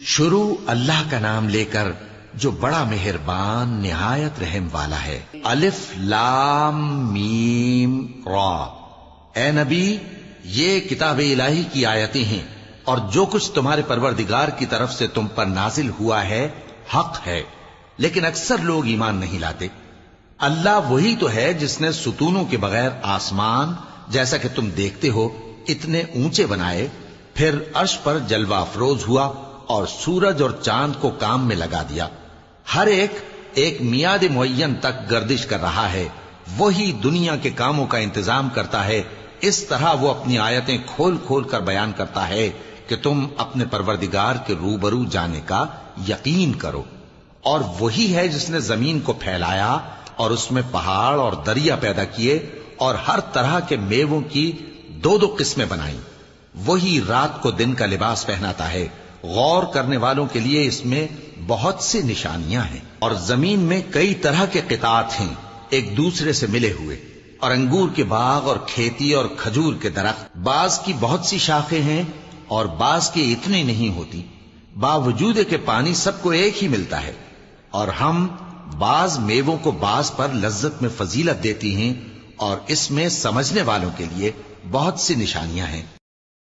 شروع اللہ کا نام لے کر جو بڑا مہربان نہایت رحم والا ہے۔ الف لام میم را۔ اے نبی، یہ کتاب الہی کی آیتیں ہیں اور جو کچھ تمہارے پروردگار کی طرف سے تم پر نازل ہوا ہے حق ہے، لیکن اکثر لوگ ایمان نہیں لاتے۔ اللہ وہی تو ہے جس نے ستونوں کے بغیر آسمان جیسا کہ تم دیکھتے ہو اتنے اونچے بنائے، پھر عرش پر جلوہ افروز ہوا اور سورج اور چاند کو کام میں لگا دیا۔ ہر ایک میعاد معین تک گردش کر رہا ہے۔ وہی دنیا کے کاموں کا انتظام کرتا ہے۔ اس طرح وہ اپنی آیتیں کھول کھول کر بیان کرتا ہے کہ تم اپنے پروردگار کے روبرو جانے کا یقین کرو۔ اور وہی ہے جس نے زمین کو پھیلایا اور اس میں پہاڑ اور دریا پیدا کیے اور ہر طرح کے میووں کی دو دو قسمیں بنائیں۔ وہی رات کو دن کا لباس پہناتا ہے۔ غور کرنے والوں کے لیے اس میں بہت سی نشانیاں ہیں۔ اور زمین میں کئی طرح کے قطعات ہیں ایک دوسرے سے ملے ہوئے، اور انگور کے باغ اور کھیتی اور کھجور کے درخت، بعض کی بہت سی شاخیں ہیں اور بعض کی اتنی نہیں ہوتی، باوجود کہ پانی سب کو ایک ہی ملتا ہے۔ اور ہم بعض میووں کو بعض پر لذت میں فضیلت دیتی ہیں، اور اس میں سمجھنے والوں کے لیے بہت سی نشانیاں ہیں۔